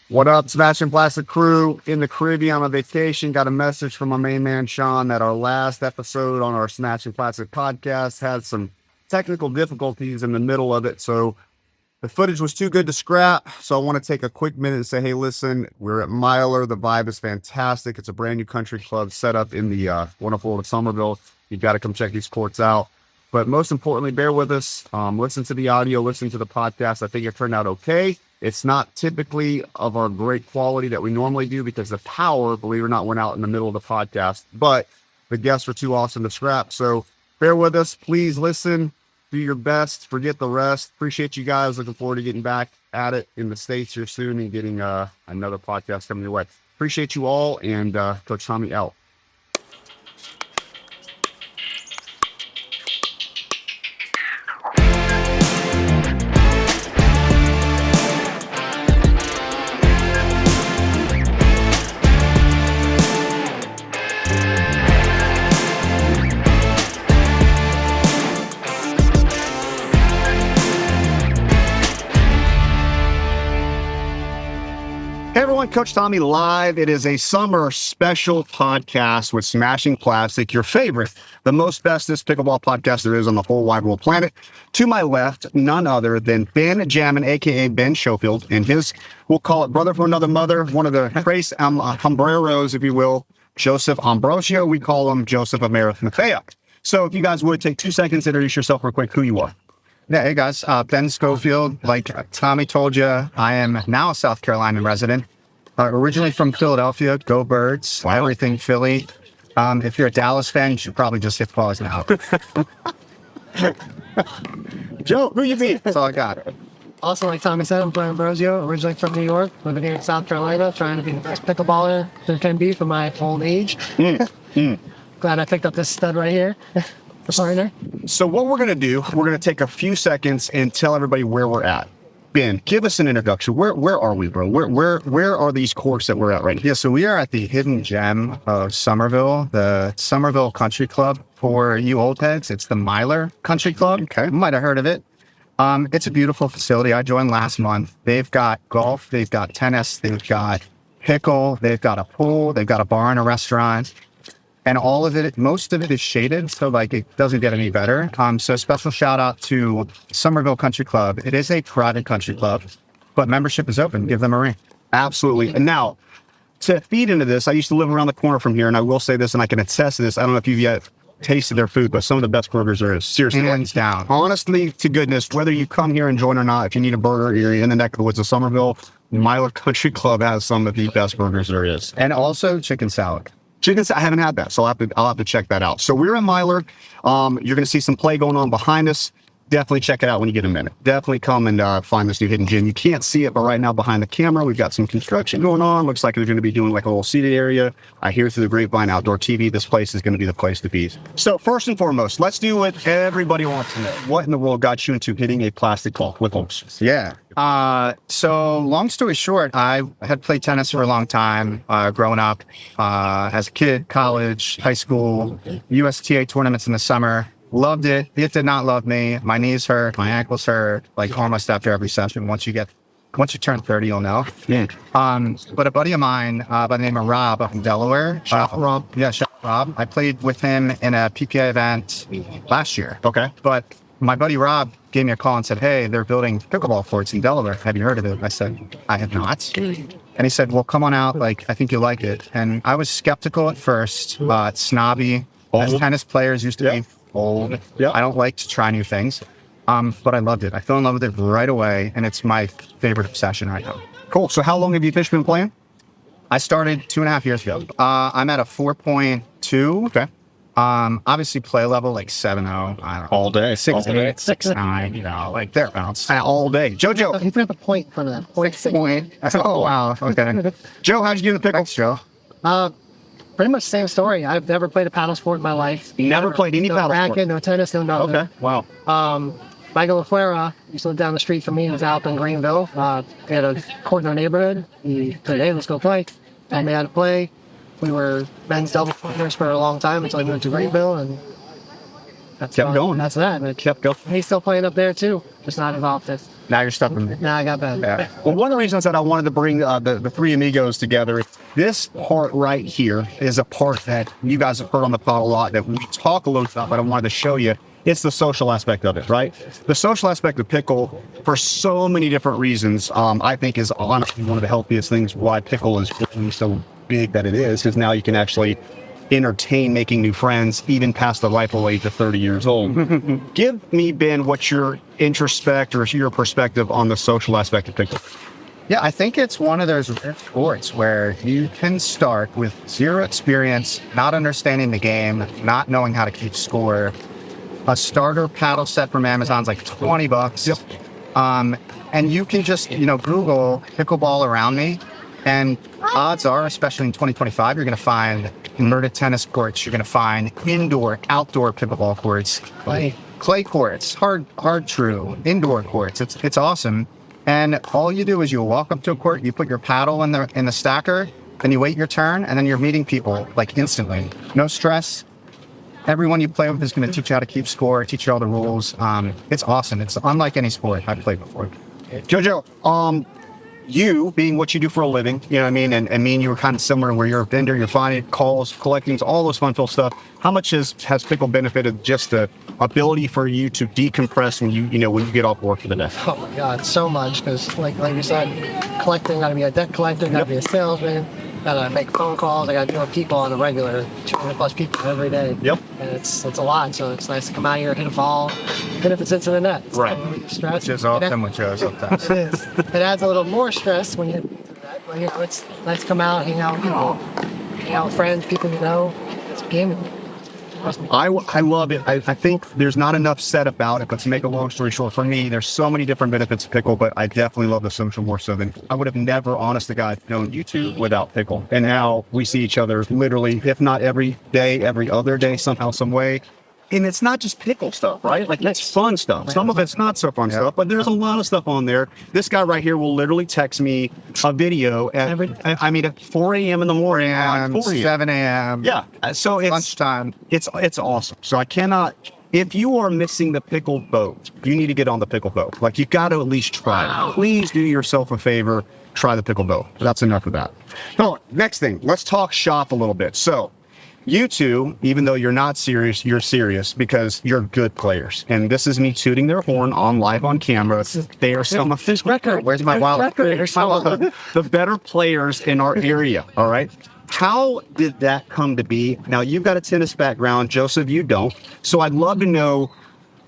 What up, Smashing Plastic crew in the Caribbean on vacation? Got a message from my main man Sean that our last episode on our Smashing Plastic podcast had some technical difficulties in the middle of it, so the footage was too good to scrap. So I want to take a quick minute and say, hey, listen, we're at Myler. The vibe is fantastic. It's a brand new country club set up in the wonderful Somerville. You got to come check these courts out. But most importantly, bear with us. Listen to the audio, listen to the podcast. I think it turned out okay. It's not typically of our great quality that we normally do because the power, believe it or not, went out in the middle of the podcast. But the guests were too awesome to scrap. So bear with us. Please listen. Do your best. Forget the rest. Appreciate you guys. Looking forward to getting back at it in the States here soon and getting another podcast coming your way. Appreciate you all. And Coach Tommy out. Hey everyone, Coach Tommy live. It is a summer special podcast with Smashing Plastic, your favorite, the most bestest pickleball podcast there is on the whole wide world planet. To my left, none other than Ben Jammin, aka Ben Schofield, and his, we'll call it brother from another mother, one of the Trace Hombreros, if you will, Joseph Ambrosio. We call him Joseph Amerithea. So if you guys would take 2 seconds to introduce yourself real quick, who you are. Yeah, hey guys, Ben Schofield. Like Tommy told you, I am now a South Carolina resident. Originally from Philadelphia, go Birds, Wow. Everything Philly. If you're a Dallas fan, you should probably just hit pause now. Joe, who you be? That's all I got. Also, like Tommy said, I'm Ambrosio, originally from New York, living here in South Carolina, trying to be the best pickleballer there can be for my old age. Glad I picked up this stud right here. The partner. So what we're going to do, we're going to take a few seconds and tell everybody where we're at. Ben, give us an introduction. Where are we, bro? Where are these courts that we're at right now? Yeah, so we are at the hidden gem of Somerville, the Somerville Country Club. For you old heads, it's the Myler Country Club. Okay. You might have heard of it. It's a beautiful facility. I joined last month. They've got golf, they've got tennis, they've got pickle, they've got a pool, they've got a bar and a restaurant. And all of it, most of it is shaded, so like it doesn't get any better. So special shout out to Somerville Country Club. It is a private country club, but membership is open. Give them a ring. Absolutely. And now, to feed into this, I used to live around the corner from here, and I will say this, and I can attest to this. I don't know if you've yet tasted their food, but some of the best burgers there is. Seriously. Hands down. Honestly, to goodness, whether you come here and join or not, if you need a burger, you're in the neck of the woods of Somerville, Myler Country Club has some of the best burgers there is. And also chicken salad. Chickens, I haven't had that, so I'll have to check that out. So we're in Myler. You're going to see some play going on behind us. Definitely check it out when you get a minute. Definitely come and find this new hidden gem. You can't see it, but right now behind the camera, we've got some construction going on. Looks like they're going to be doing like a little seated area. I hear through the grapevine, outdoor TV. This place is going to be the place to be. So first and foremost, let's do what everybody wants to know. What in the world got you into hitting a plastic ball with holes? Yeah. So long story short, I had played tennis for a long time, growing up, as a kid, college, high school, USTA tournaments in the summer. Loved it. It did not love me. My knees hurt, my ankles hurt, like almost after every session. Once you turn 30, you'll know. Yeah. But a buddy of mine, by the name of Rob up in Delaware. Rob. Yeah, shout out Rob. I played with him in a PPA event last year. Okay. But my buddy Rob gave me a call and said, hey, they're building pickleball courts in Delaware. Have you heard of it? I said, I have not. And he said, well, come on out. Like, I think you'll like it. And I was skeptical at first, snobby, as tennis players used to be old. Yeah. I don't like to try new things. But I loved it. I fell in love with it right away. And it's my favorite obsession right now. Cool. So how long have you been playing? I started 2.5 years ago. I'm at a 4.2. Okay. Obviously play level like 7.0. I don't know. All day. 6.8, 6.9, you know, like thereabouts. All day. Jojo. He put up a point in front of that. Point. Oh, wow. Okay. Joe, how'd you get in the pickle? Thanks, Joe. Pretty much same story. I've never played a paddle sport in my life. Never played any no paddle racket, sport? No tennis, no nothing. Okay. Wow. Michael LaFleur used to live down the street from me. He was out in Greenville. We had a court in our neighborhood. He said, hey, let's go play. And we had to play. We were men's double partners for a long time until we moved to Greenville, and that's Kept going. That's that. Kept going. He's still playing up there too, just not involved. Now you're stuck with me. Now I got bad. Yeah. Well, one of the reasons that I wanted to bring the three amigos together, this part right here is a part that you guys have heard on the pod a lot, that we talk a little about, but I wanted to show you. It's the social aspect of it, right? The social aspect of pickle, for so many different reasons, I think is honestly one of the healthiest things why pickle is so big that it is, because now you can actually entertain making new friends, even past the rifle age of 30 years old. Give me, Ben, what's your introspect or your perspective on the social aspect of pickle? Yeah, I think it's one of those rare sports where you can start with zero experience, not understanding the game, not knowing how to keep score. A starter paddle set from Amazon's like $20. Yep. And you can just, Google pickleball around me. And odds are, especially in 2025, you're going to find inverted tennis courts. You're going to find indoor, outdoor pickleball courts, clay courts, hard true, indoor courts. It's awesome. And all you do is you walk up to a court, you put your paddle in the stacker, then you wait your turn, and then you're meeting people like instantly. No stress. Everyone you play with is going to teach you how to keep score, teach you all the rules. It's awesome. It's unlike any sport I've played before. Jojo, you being what you do for a living, you know what I mean? And me and you were kind of similar where you're a vendor, you're finding calls, collecting, all those fun filled stuff. How much has pickle benefited just the ability for you to decompress when you get off work for the day? Oh my God, so much. Because like you said, collecting, got to be a debt collector, got to be a salesman, got to make phone calls. I got to deal with people on a regular, 200 plus people every day. Yep. And it's a lot. So it's nice to come out here, hit a ball, even if it's into the net. It's Right. Stress. Which is often what Joe sometimes. It is. It adds a little more stress when you hit into the net. But it's nice to come out, hang out with people, hang out with friends, people you know. It's gaming. I love it. I think there's not enough said about it, but to make a long story short, for me, there's so many different benefits of pickle, but I definitely love the social more so than I would have never, honest to God, known you two without pickle. And now we see each other literally, if not every day, every other day, somehow, some way. And it's not just pickle stuff, right? Like, that's fun stuff. Some of it's not so fun stuff, but there's a lot of stuff on there. This guy right here will literally text me a video at 4 a.m. in the morning. 7 a.m. Yeah. So it's lunchtime. It's awesome. So I cannot, if you are missing the pickle boat, you need to get on the pickle boat. Like, you got to at least try it. Please do yourself a favor. Try the pickle boat. That's enough of that. So next thing, let's talk shop a little bit. So you two, even though you're not serious, you're serious because you're good players. And this is me tooting their horn on live on camera. They are some of this record. Where's my wallet? The better players in our area. All right. How did that come to be? Now, you've got a tennis background. Joseph, you don't. So I'd love to know,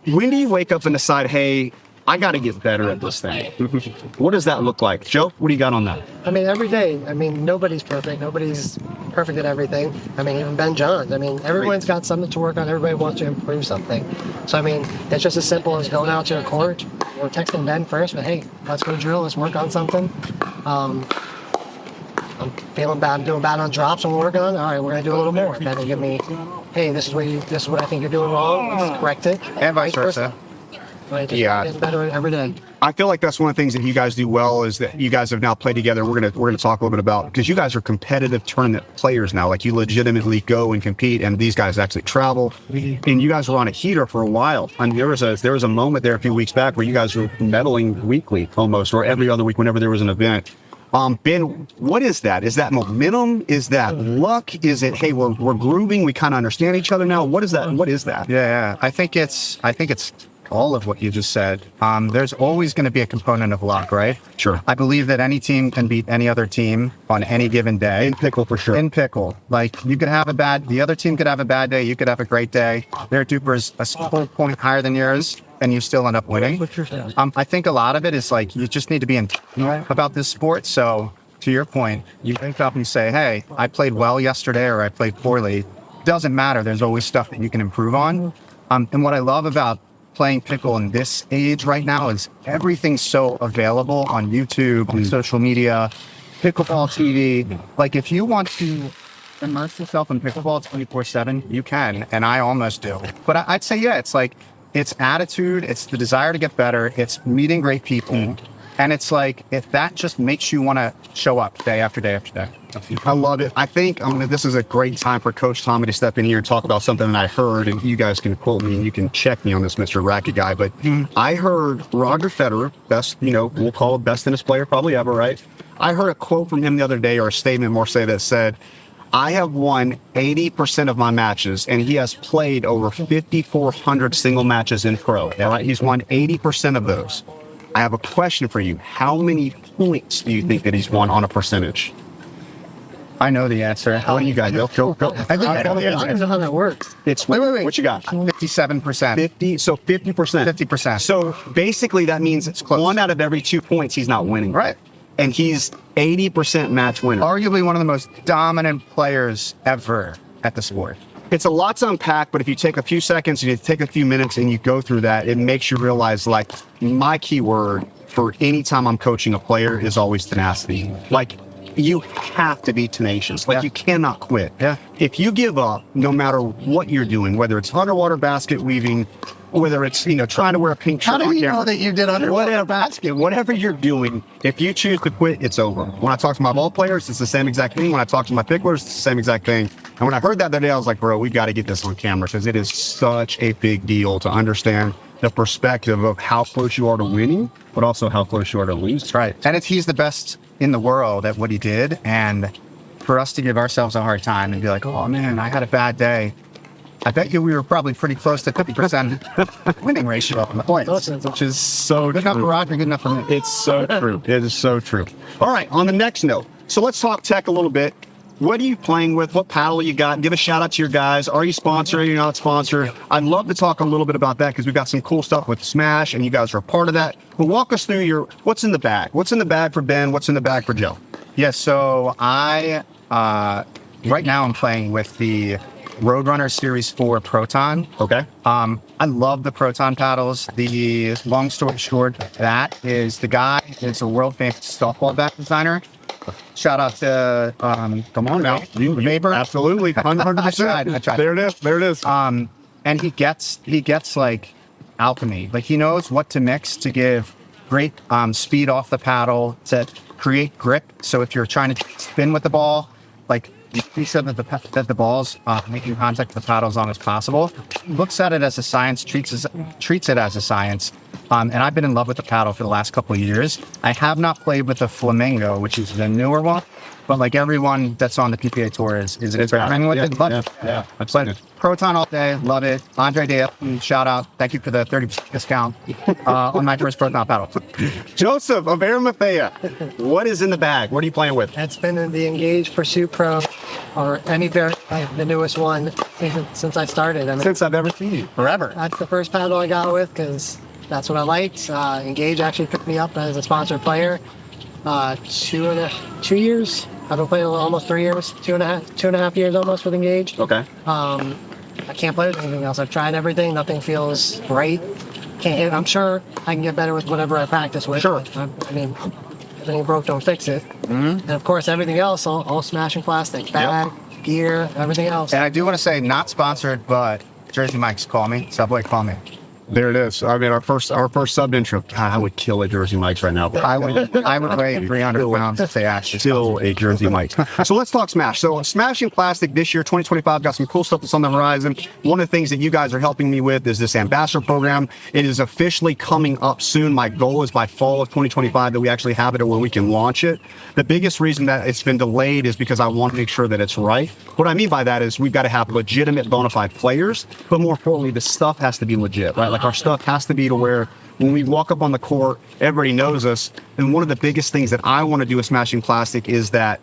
when do you wake up and decide, hey, I got to get better at this thing? What does that look like? Joe, what do you got on that? I mean, every day. I mean, nobody's perfect. Nobody's perfect at everything. I mean, even Ben Johns. I mean, everyone's got something to work on. Everybody wants to improve something. So, I mean, it's just as simple as going out to a court or texting Ben first, but hey, let's go drill. Let's work on something. I'm feeling bad, doing bad on drops I'm working on. All right, we're going to do a little more. Then they give me, hey, this is what I think you're doing wrong. Let's correct it. And vice versa. Right? Yeah. Getting better every day. I feel like that's one of the things that you guys do well is that you guys have now played together. We're gonna talk a little bit about, because you guys are competitive tournament players now. Like, you legitimately go and compete, and these guys actually travel. And you guys were on a heater for a while. I mean, there was a moment there a few weeks back where you guys were medaling weekly almost, or every other week whenever there was an event. Ben, what is that? Is that momentum? Is that luck? Is it, hey, we're grooving, we kind of understand each other now? What is that? What is that? Yeah. I think it's all of what you just said. There's always going to be a component of luck, right? Sure. I believe that any team can beat any other team on any given day. In pickle, for sure. In pickle. Like, you could have the other team could have a bad day, you could have a great day. Their duper is a full point higher than yours, and you still end up winning. I think a lot of it is like, you just need to be intentional about this sport. So, to your point, you wake up and say, hey, I played well yesterday, or I played poorly. Doesn't matter. There's always stuff that you can improve on. And what I love about playing pickle in this age right now is everything's so available on YouTube, on social media, pickleball TV. Like, if you want to immerse yourself in pickleball 24/7, you can, and I almost do. But I'd say, yeah, it's like, it's attitude, it's the desire to get better, it's meeting great people, And it's like, if that just makes you want to show up day after day after day. I love it. I think this is a great time for Coach Tommy to step in here and talk about something that I heard, and you guys can quote me and you can check me on this, Mr. Racket Guy. But I heard Roger Federer, best, we'll call it best tennis player probably ever, right? I heard a quote from him the other day, or a statement more say, that said, I have won 80% of my matches, and he has played over 5,400 single matches in pro. All right? He's won 80% of those. I have a question for you. How many points do you think that he's won on a percentage? I know the answer. What do you guys go? I don't know how that works. It's Wait. What you got? 57%. 50. So 50%. 50%. So basically, that means it's close. 1 out of every 2 points he's not winning. Right. And he's 80% match winner. Arguably one of the most dominant players ever at the sport. It's a lot to unpack, but if you take a few seconds and you take a few minutes and you go through that, it makes you realize, like, my key word for any time I'm coaching a player is always tenacity. Like, you have to be tenacious. Like, you cannot quit. Yeah. If you give up, no matter what you're doing, whether it's underwater basket weaving, whether it's, trying to wear a pink shirt. How do you know that you did underwater basket? Whatever you're doing, if you choose to quit, it's over. When I talk to my ball players, it's the same exact thing. When I talk to my picklers, it's the same exact thing. And when I heard that the other day, I was like, bro, we got to get this on camera, because it is such a big deal to understand the perspective of how close you are to winning, but also how close you are to losing. That's right. And he's the best in the world at what he did. And for us to give ourselves a hard time and be like, oh man, I had a bad day. I bet you we were probably pretty close to 50% winning ratio on the points, which is so good enough for Roger, good enough for me. It's so true. It is so true. All right, on the next note, so let's talk tech a little bit. What are you playing with? What paddle you got? Give a shout out to your guys. Are you sponsored? Are you not sponsored? I'd love to talk a little bit about that, because we've got some cool stuff with Smash, and you guys are a part of that. But walk us through what's in the bag. What's in the bag for Ben? What's in the bag for Joe? Yeah, so I, right now I'm playing with the Roadrunner Series 4 Proton. Okay. I love the Proton paddles. The long story short, that is the guy is a world famous softball bat designer. Shout out to come on now, Vapor. Absolutely, 100%. I tried. There it is. And he gets like alchemy. Like, he knows what to mix to give great speed off the paddle, to create grip. So if you're trying to spin with the ball, like, he said that the ball's making contact with the paddle as long as possible. Looks at it as a science, treats it as a science. And I've been in love with the paddle for the last couple of years. I have not played with the Flamingo, which is the newer one, but like everyone that's on the PPA tour is experimenting with it. Yeah. I played it. Proton all day, love it. Andre Day, shout out. Thank you for the 30% discount on my first Proton paddle. Joseph of Arimathea, what is in the bag? What are you playing with? That's been in the Engage Pursuit Pro, or any variant, the newest one since I started. I mean, Since I've ever seen you. Forever. that's the first paddle I got with, because that's what I liked. Engage actually picked me up as a sponsored player 2 years. I've been playing almost 3 years, two and a half years almost with Engage. Okay. I can't play with anything else. I've tried everything. Nothing feels right. I'm sure I can get better with whatever I practice with. Sure. I mean, if anything broke, don't fix it. Mm-hmm. And of course, everything else, all smashing plastic, bag, gear, everything else. And I do want to say, not sponsored, but Jersey Mike's call me. Subway, call me. There it is. I mean, our first sub intro. God, I would kill a Jersey Mike's right now. I would weigh 300 pounds if they actually Still a Jersey Mike's. So let's talk Smash. So Smashing Plastic this year, 2025, got some cool stuff that's on the horizon. One of the things that you guys are helping me with is this ambassador program. It is officially coming up soon. My goal is by fall of 2025 that we actually have it where we can launch it. The biggest reason that it's been delayed is because I want to make sure that it's right. What I mean by that is we've got to have legitimate bona fide players, but more importantly, the stuff has to be legit, right? Like, our stuff has to be to where when we walk up on the court, everybody knows us. And one of the biggest things that I want to do with Smashing Plastic is that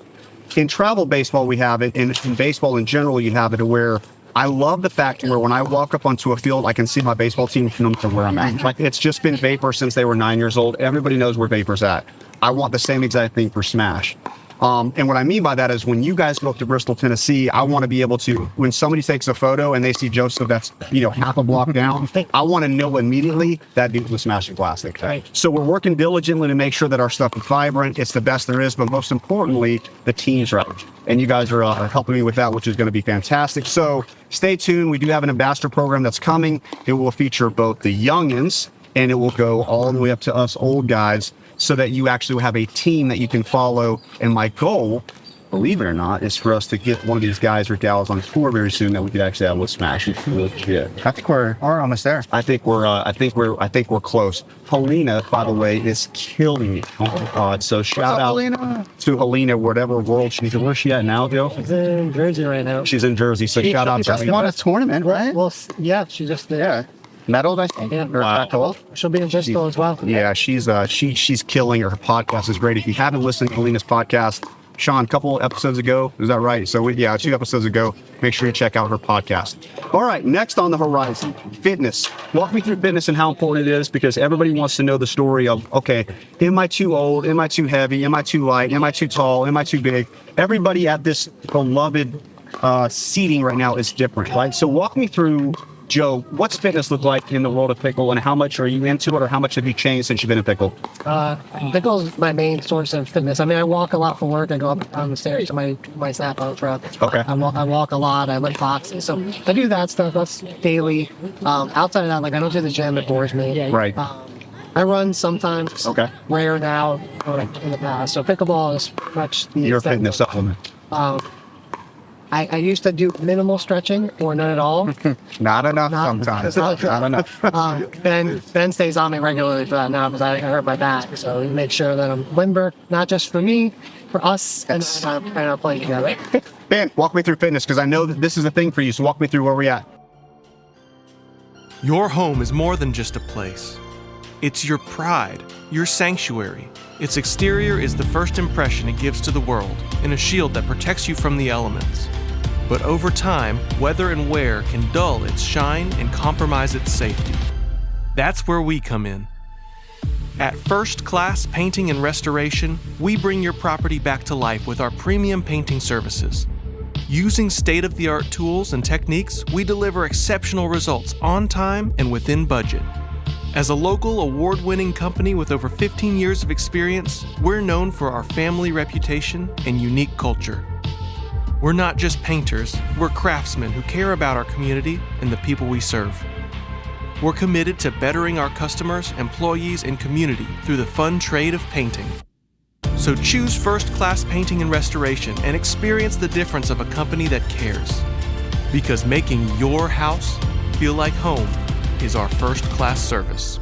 in travel baseball, we have it. In baseball in general, you have it to where I love the fact where when I walk up onto a field, I can see my baseball team from where I'm at. Like, it's just been Vapor since they were 9 years old. Everybody knows where Vapor's at. I want the same exact thing for Smash. And what I mean by that is when you guys go up to Bristol, Tennessee, I want to be able to, when somebody takes a photo and they see Joseph that's, half a block down, I want to know immediately that dude was Smashing Plastic. Right. So we're working diligently to make sure that our stuff is vibrant. It's the best there is, but most importantly, the team's right. And you guys are helping me with that, which is going to be fantastic. So stay tuned. We do have an ambassador program that's coming. It will feature both the youngins and it will go all the way up to us old guys. so that you actually have a team that you can follow. And my goal, believe it or not, is for us to get one of these guys or gals on tour very soon that we could actually have with Smash. Yeah. I think we're almost there. I think we're close. Helena, by the way, is killing it. Oh my God! So shout out to Helena, whatever world she's in. Where's she at now, Joe? She's in Jersey right now. She's in Jersey. So shout out to Just won a tournament, right? Well, yeah, she just Medaled, I think. Yeah. Or Wow. gold. she'll be in Bristol as well. Yeah, she's killing her. Her podcast is great. If you haven't listened to Helena's podcast, Sean, a couple episodes ago, is that right? So 2 episodes ago, make sure you check out her podcast. All right, next on the horizon, fitness. Walk me through fitness and how important it is, because everybody wants to know the story of, okay, am I too old? Am I too heavy? Am I too light? Am I too tall? Am I too big? Everybody at this beloved seating right now is different, right? So walk me through, Joe, what's fitness look like in the world of pickle, and how much are you into it, or how much have you changed since you've been in pickle? Pickle is my main source of fitness. I mean, I walk a lot for work. I go up on the stairs to my snap out truck. Okay. I walk a lot. I lift boxes. So I do that stuff. That's daily. Outside of that, like I don't do the gym. It bores me. Right. I run sometimes. Okay. Rare now, in the past. So pickleball is much the Your extent fitness supplement. I used to do minimal stretching or none at all. Not enough sometimes. Not enough. Ben stays on me regularly for that now because I hurt my back. So he makes sure that I'm limber, not just for me, for us, and our play together. Ben, walk me through fitness, because I know that this is a thing for you. So walk me through where we're at. Your home is more than just a place. It's your pride, your sanctuary. Its exterior is the first impression it gives to the world, and a shield that protects you from the elements. But over time, weather and wear can dull its shine and compromise its safety. That's where we come in. At First Class Painting and Restoration, we bring your property back to life with our premium painting services. Using state-of-the-art tools and techniques, we deliver exceptional results on time and within budget. As a local award-winning company with over 15 years of experience, we're known for our family reputation and unique culture. We're not just painters, we're craftsmen who care about our community and the people we serve. We're committed to bettering our customers, employees, and community through the fun trade of painting. So choose First Class Painting and Restoration and experience the difference of a company that cares. Because making your house feel like home is our first-class service.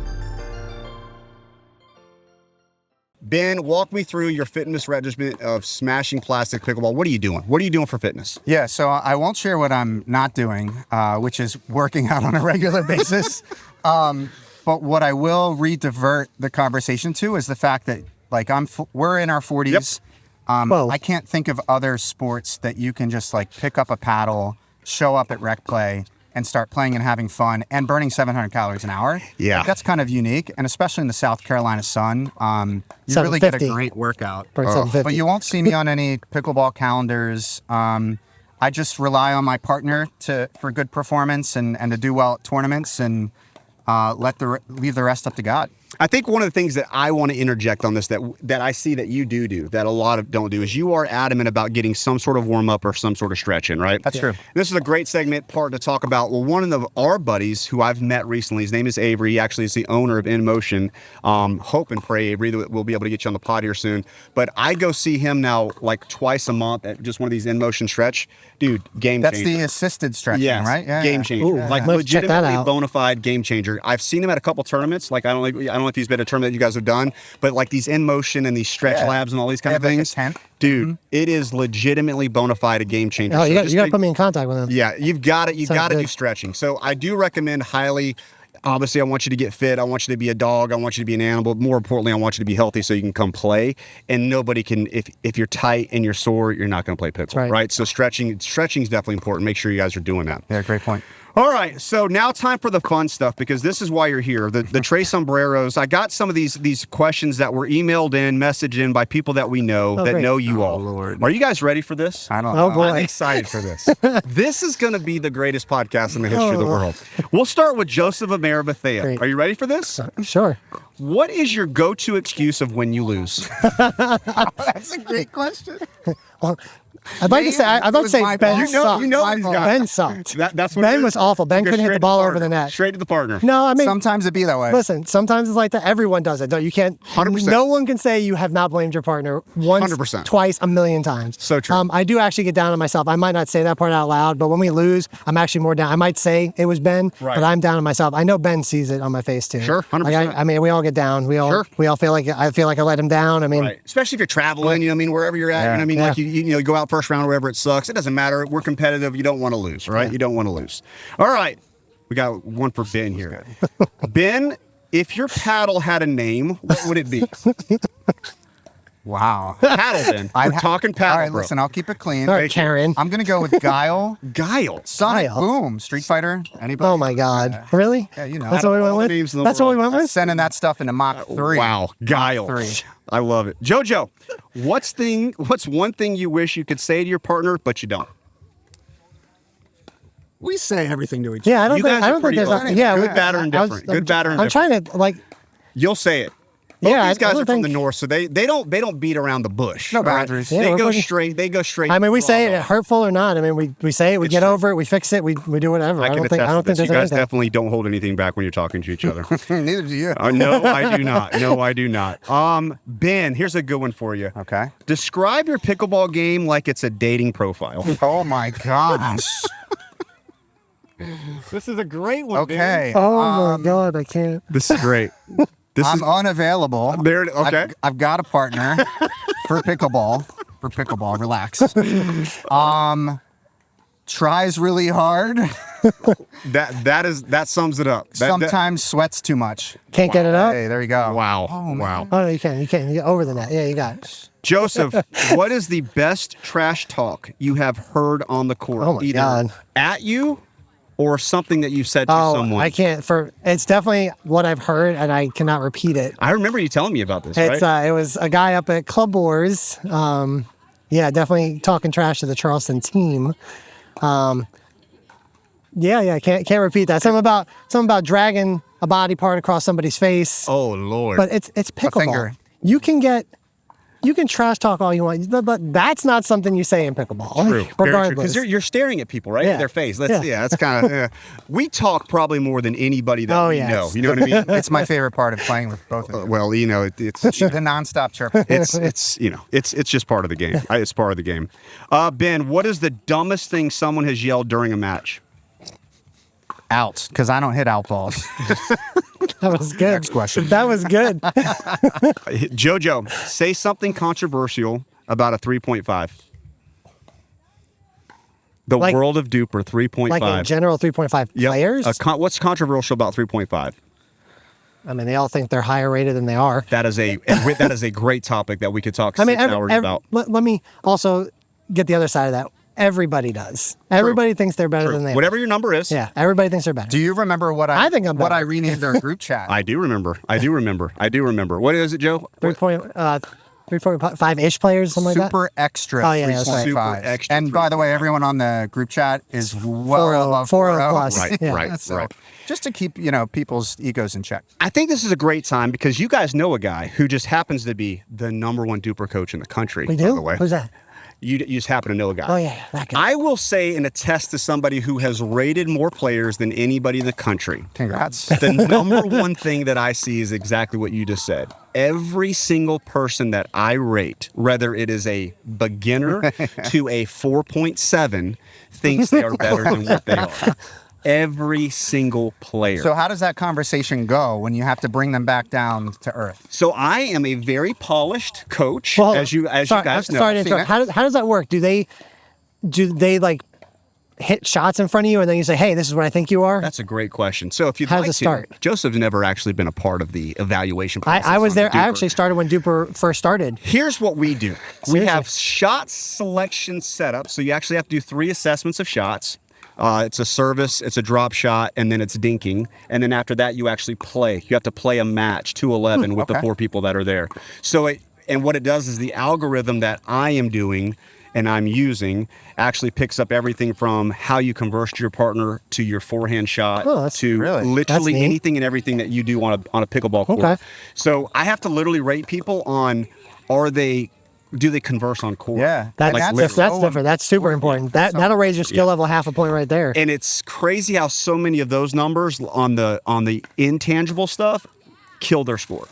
Ben, walk me through your fitness regimen of smashing plastic pickleball. What are you doing? What are you doing for fitness? Yeah, so I won't share what I'm not doing, which is working out on a regular basis. But what I will redivert the conversation to is the fact that, like, we're in our 40s. I can't think of other sports that you can just like pick up a paddle, show up at rec play, and start playing and having fun and burning 700 calories an hour. Yeah. Like, that's kind of unique. And especially in the South Carolina sun, you really get a 750. great workout. For 750. But you won't see me on any pickleball calendars. I just rely on my partner for good performance and to do well at tournaments, and leave the rest up to God. I think one of the things that I want to interject on this that I see that you do that a lot of don't do is you are adamant about getting some sort of warm up or some sort of stretch in, right? That's true. This is a great segment part to talk about. Well, one of our buddies who I've met recently, his name is Avery. He actually is the owner of In Motion. Hope and pray, Avery, that we'll be able to get you on the pod here soon. But I go see him now like twice a month at just one of these In Motion stretch. Dude, game changer. That's the assisted stretching, right? Yeah, game changer. Ooh, Like let's check that legitimately out. bona fide game changer. I've seen him at a couple tournaments. Like I don't know if he's been at a tournament that you guys have done, but like these In Motion and these stretch labs and all these kind of Like a things. tent. Dude, it is legitimately bona fide a game changer. Oh, So you got just to make- put me in contact with him. Yeah, you've got it. You Sounds got to good. do stretching. So I do recommend highly. Obviously, I want you to get fit. I want you to be a dog. I want you to be an animal. More importantly, I want you to be healthy so you can come play. And nobody can, if you're tight and you're sore, you're not going to play pickle, right? So stretching is definitely important. Make sure you guys are doing that. Yeah, great point. All right, so now time for the fun stuff, because this is why you're here. The Trey Sombreros. I got some of these questions that were emailed in, messaged in by people that we know that great. know you all. Lord. Are you guys ready for this? I don't Oh, know. boy. I'm excited for this. This is going to be the greatest podcast in the history of the world. We'll start with Joseph Amara Bethea. Great. Are you ready for this? Sure. What is your go-to excuse of when you lose? That's a great question. Well, I'd like to say I'd like to say Ben sucked. you know these guys. Ben sucked. That's what it Ben is. was awful. Ben Go couldn't hit straight the to ball over partner. the net. Straight to the partner. No, I mean Sometimes it be that way. listen, sometimes it's like that. Everyone does it. Don't you can't 100%. No one can say you have not blamed your partner once, 100%. twice, a million times. So true. I do actually get down on myself. I might not say that part out loud, but when we lose, I'm actually more down. I might say it was Ben, Right. but I'm down on myself. I know Ben sees it on my face too. Sure, 100%. Like, I mean, we all get down. We all feel like I let him down. I mean, Right. Especially if you're traveling, you know what I mean, wherever you're at, you know what I mean? Yeah. Like you go out first round, wherever it sucks. It doesn't matter. We're competitive. You don't want to lose, right? You don't want to lose. All right. We got one for Ben here. Ben, if your paddle had a name, what would it be? Wow. Paddle, Ben. We're talking paddle, All right, bro. listen, I'll keep it clean. all right, Karen. I'm going to go with Guile. Guile. Sonic Guile. Boom. Street Fighter. Anybody? Oh my God, really? Yeah, you know. That's what we went all the with. names in the That's what we world. went with. Sending that stuff into Mach 3. Wow. Guile. Mach 3. I love it. JoJo, what's one thing you wish you could say to your partner, but you don't? We say everything to each other. Yeah, I don't You think guys are there's pretty nothing. open. Yeah, Good, bad, or indifferent. Good, bad, or I'm indifferent. trying to like. You'll say it. Both Yeah, these guys I don't are from think- the north, so they don't beat around the bush. No all right? boundaries. Yeah, They we're go pretty- straight. They go straight. I mean, we say raw it dog. hurtful or not. I mean, we say it, we It's get true. over it, we fix it, we do whatever. I I can don't think attest to this. there's You guys anything. definitely don't hold anything back when you're talking to each other. Neither do you. No, I do not. No, I do not. Ben, here's a good one for you. Okay. Describe your pickleball game like it's a dating profile. Oh my gosh. This is a great one. Okay. Oh my God, I can't. This is great. This I'm is unavailable. there. Okay. I've got a partner for pickleball. Relax. Tries really hard. That sums it up. Sometimes sweats too much. Can't get it up. Hey, there you go. Wow. Oh, Wow. Oh no, you can't. You can't. You get over the net. Yeah, you got it. Joseph, what is the best trash talk you have heard on the court? Oh my Either God. at you or something that you said to Oh, someone? I can't. It's definitely what I've heard, and I cannot repeat it. I remember you telling me about this, It's right? it was a guy up at Club Wars. Yeah, definitely talking trash to the Charleston team. Yeah, can't repeat that. Something about dragging a body part across somebody's face. Oh, Lord. But it's pickleball. finger. You can trash talk all you want, but that's not something you say in pickleball. True. Regardless. Because you're staring at people, right? Yeah. In their face. Yeah. That's kind of. We talk probably more than anybody that Oh, we yes. know. You know what I mean? It's my favorite part of playing with both of you. Well, you know, it's The nonstop chirping. it's you know it's just part of the game. It's part of the game. Ben, what is the dumbest thing someone has yelled during a match? Out, because I don't hit out balls. That was good. Next question. That was good. Jojo, say something controversial about a 3.5. The Like- world of Duper 3.5. Like in general, 3.5 Yep. players. What's controversial about 3.5? I mean, they all think they're higher rated than they are. That is a great topic that we could talk 6 hours about. let me also get the other side of that. Everybody does. Everybody thinks they're better than they are. Whatever your number is. Yeah, everybody thinks they're better. Do you remember what I I think I'm what better. I renamed our group chat? I do remember. What is it, Joe? 3.5-ish players, something like that. Super extra. Oh, yeah, that's right. 3.5. Super extra And by the way, everyone on the group chat is well 4.0 above 4.0 plus. Right, Yeah. right, So, right. just to keep people's egos in check. I think this is a great time because you guys know a guy who just happens to be the #1 Duper coach in the country. We By do? the way. Who's that? You just happen to know a guy. Oh, yeah, that guy. I will say and attest to somebody who has rated more players than anybody in the country. Congrats. The #1 thing that I see is exactly what you just said. Every single person that I rate, whether it is a beginner to a 4.7, thinks they are better than what they are. Every single player. So how does that conversation go when you have to bring them back down to earth? So I am a very polished coach, Well, as you guys know. Sorry to interrupt. How does that work? Do they like hit shots in front of you and then you say, hey, this is what I think you are? That's a great question. So if you'd How like does it to, start? Joseph's never actually been a part of the evaluation process. I was on there. the I Duper. actually started when Duper first started. Here's what we do. We Seriously? have shot selection set up. So you actually have to do 3 assessments of shots. It's a service, it's a drop shot, and then it's dinking. And then after that, you actually play. You have to play a match 2-11 with the 4 people that are there. So what it does is the algorithm that I am doing and I'm using actually picks up everything from how you converse to your partner to your forehand shot to really- literally that's neat. anything and everything that you do on a pickleball court. Okay. So I have to literally rate people on, are they do they converse on court? Yeah. That's Like, that's different. That's super important. That'll raise your skill level half a point right there. And it's crazy how so many of those numbers on the intangible stuff kill their sport.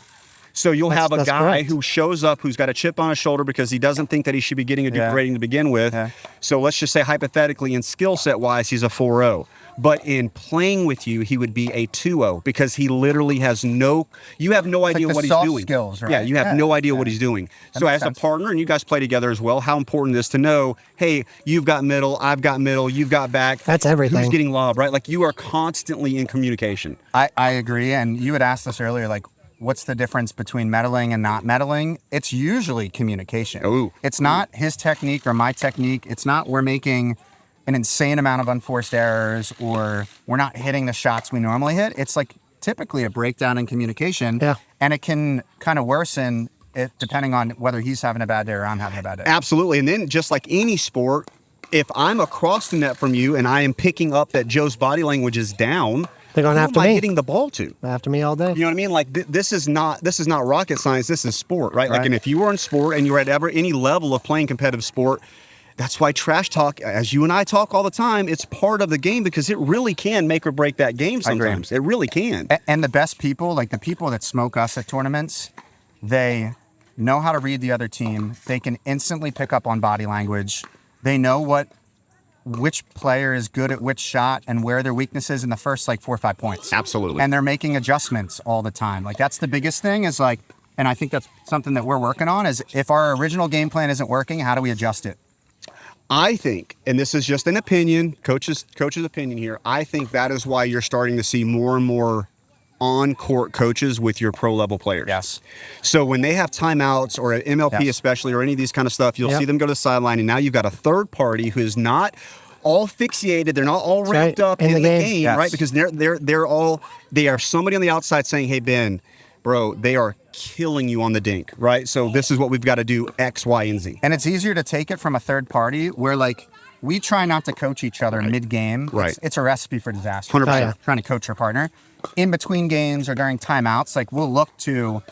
So you'll have a That's guy correct. who shows up who's got a chip on his shoulder because he doesn't think that he should be getting a Duke Yeah. rating to begin with. Yeah. So let's just say hypothetically in skill set wise, he's a 4.0. But in playing with you, he would be a 2.0 because he literally has you have no idea the what he's soft doing. skills, right? Yeah, you have Yeah. no idea what he's doing. So makes as sense. a partner, and you guys play together as well, how important it is to know, hey, you've got middle, I've got middle, you've got back. That's everything. Who's getting lob, right? Like you are constantly in communication. I agree. And you had asked us earlier, like, what's the difference between meddling and not meddling? It's usually communication. Ooh. It's not his technique or my technique. It's not we're making an insane amount of unforced errors or we're not hitting the shots we normally hit. It's like typically a breakdown in communication. Yeah. And it can kind of worsen it depending on whether he's having a bad day or I'm having a bad day. Absolutely. And then just like any sport, if I'm across the net from you and I am picking up that Joe's body language is down, They're going who after am I me. hitting the ball to? After me all day. You know what I mean? Like this is not rocket science. This is sport, right? Like, Right. and if you were in sport and you're at any level of playing competitive sport, that's why trash talk, as you and I talk all the time, it's part of the game because it really can make or break that game I agree. sometimes. It really can. And the best people, like the people that smoke us at tournaments, they know how to read the other team. They can instantly pick up on body language. They know which player is good at which shot and where their weakness is in the first like 4 or 5 points. Absolutely. And they're making adjustments all the time. Like that's the biggest thing is like, and I think that's something that we're working on is if our original game plan isn't working, how do we adjust it? I think, and this is just an opinion, coach's opinion here, I think that is why you're starting to see more and more on-court coaches with your pro-level players. Yes. So when they have timeouts or at MLP Yes. especially or any of these kind of stuff, you'll Yep. see them go to the sideline, and now you've got a third party who's not all fixated. They're not all wrapped right. up In in the the game. game, Yes. right? Because they are somebody on the outside saying, "Hey Ben, bro, they are killing you on the dink," right? So this is what we've got to do X, Y, and Z. And it's easier to take it from a third party where like we try not to coach each other mid-game. Right. It's a recipe for disaster. 100%. Oh, yeah. Trying to coach your partner. In between games or during timeouts, like we'll look to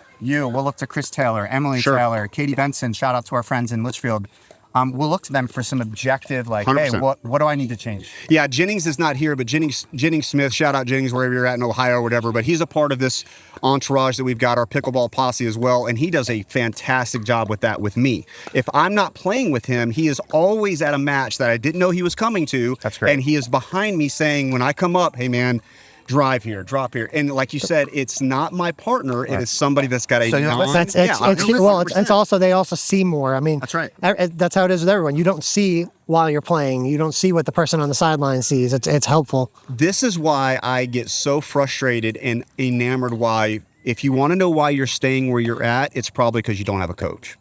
Chris Taylor, Emily Sure. Taylor, Katie Benson, shout out to our friends in Litchfield. We'll look to them for some objective, like, 100%. hey, what do I need to change? Yeah, Jennings is not here, but Jennings Smith, shout out Jennings wherever you're at in Ohio or whatever, but he's a part of this entourage that we've got, our pickleball posse as well, and he does a fantastic job with that with me. If I'm not playing with him, he is always at a match that I didn't know he was coming to. That's great. And he is behind me saying, when I come up, hey man, drive here, drop here. And like you said, it's not my partner, it is somebody that's got a So you're non- That's Yeah, it's also they also see more. I mean, That's right. That's how it is with everyone. You don't see while you're playing. You don't see what the person on the sideline sees. It's helpful. This is why I get so frustrated and enamored why, if you want to know why you're staying where you're at, it's probably because you don't have a coach.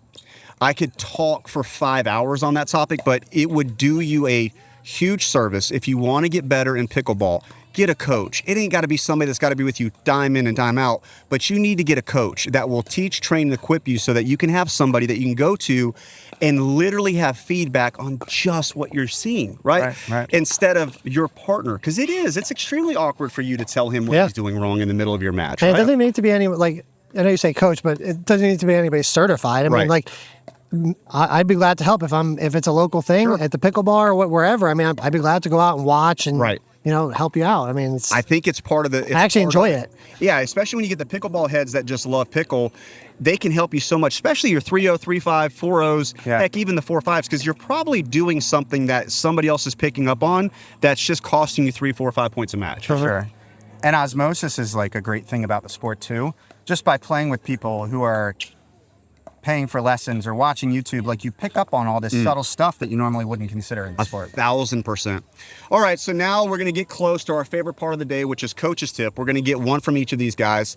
I could talk for 5 hours on that topic, but it would do you a huge service if you want to get better in pickleball. Get a coach. It ain't got to be somebody that's got to be with you dime in and dime out, but you need to get a coach that will teach, train, and equip you so that you can have somebody that you can go to and literally have feedback on just what you're seeing, right? Right. Instead of your partner, because it's extremely awkward for you to tell him what Yeah. he's doing wrong in the middle of your match. And it right? doesn't need to be any like I know you say coach, but it doesn't need to be anybody certified. I mean, Right. like I'd be glad to help if it's a local thing at the pickleball or wherever. I mean, I'd be glad to go out and watch and Right. help you out. I mean, I think it's part of the. I actually enjoy it. Yeah, especially when you get the pickleball heads that just love pickle. They can help you so much, especially your 3-0, 3-5, 4-0s, Yeah. heck, even the 4-5s, because you're probably doing something that somebody else is picking up on that's just costing you 3, 4, 5 points a match. Sure. And osmosis is like a great thing about the sport too. Just by playing with people who are paying for lessons or watching YouTube, like you pick up on all this subtle stuff that you normally wouldn't consider in the sport. 1,000%. All right, so now we're going to get close to our favorite part of the day, which is coach's tip. We're going to get one from each of these guys.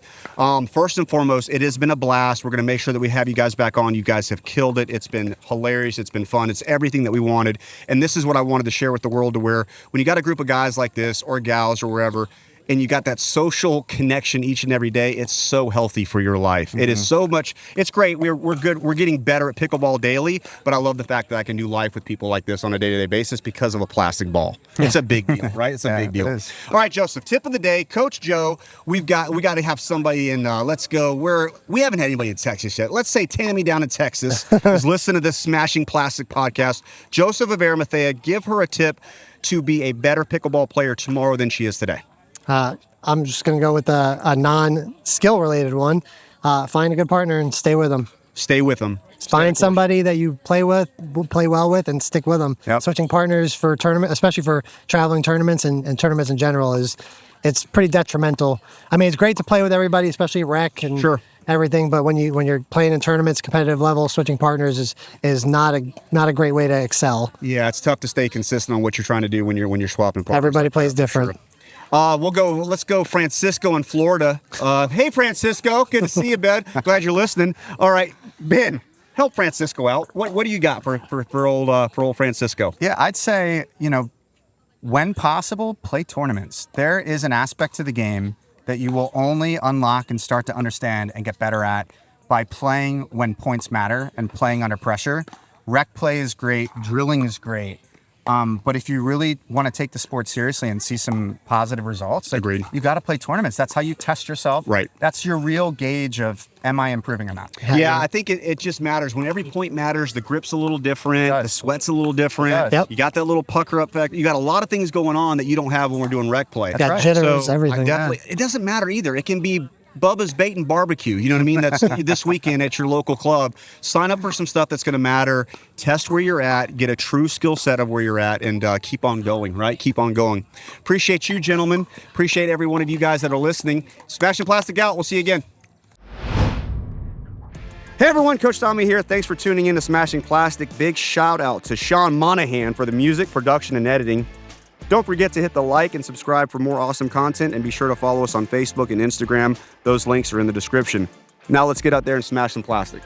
First and foremost, it has been a blast. We're going to make sure that we have you guys back on. You guys have killed it. It's been hilarious. It's been fun. It's everything that we wanted. And this is what I wanted to share with the world, to where when you got a group of guys like this or gals or wherever, and you got that social connection each and every day, it's so healthy for your life. It is so much. It's great. We're good. We're getting better at pickleball daily, but I love the fact that I can do life with people like this on a day-to-day basis because of a plastic ball. It's a big deal, right? It's a big deal. It is. All right, Joseph, tip of the day, Coach Joe, we got to have somebody in, let's go, we haven't had anybody in Texas yet. Let's say Tammy down in Texas is listening to this Smashing Plastic podcast. Joseph of Arimathea, give her a tip to be a better pickleball player tomorrow than she is today. I'm just going to go with a non-skill related one. Find a good partner and stay with them. Stay with them. Find somebody that you play well with, and stick with them. Yep. Switching partners for tournament, especially for traveling tournaments and tournaments in general, it's pretty detrimental. I mean, it's great to play with everybody, especially rec and everything. But when you're playing in tournaments, competitive level, switching partners is not a great way to excel. Yeah, it's tough to stay consistent on what you're trying to do when you're swapping partners. Everybody plays different. Let's go Francisco in Florida. Hey, Francisco. Good to see you, bud. Glad you're listening. All right, Ben, help Francisco out. What do you got for old Francisco? Yeah, I'd say, when possible, play tournaments. There is an aspect to the game that you will only unlock and start to understand and get better at by playing when points matter and playing under pressure. Rec play is great. Drilling is great. But if you really want to take the sport seriously and see some positive results, Agreed. You got to play tournaments. That's how you test yourself. Right. That's your real gauge of, am I improving or not? Yeah, I think it just matters. When every point matters, the grip's a little different, the sweat's a little different. Yep. You got that little pucker up back. You got a lot of things going on that you don't have when we're doing rec play. Got right. jitters, So, everything. It doesn't matter either. It can be Bubba's Bait and Barbecue. You know what I mean? That's this weekend at your local club. Sign up for some stuff that's going to matter. Test where you're at. Get a true skill set of where you're at, and keep on going, right? Keep on going. Appreciate you, gentlemen. Appreciate every one of you guys that are listening. Smashing Plastic out. We'll see you again. Hey everyone, Coach Tommy here. Thanks for tuning in to Smashing Plastic. Big shout out to Sean Monahan for the music, production, and editing. Don't forget to hit the like and subscribe for more awesome content, and be sure to follow us on Facebook and Instagram. Those links are in the description. Now let's get out there and smash some plastic.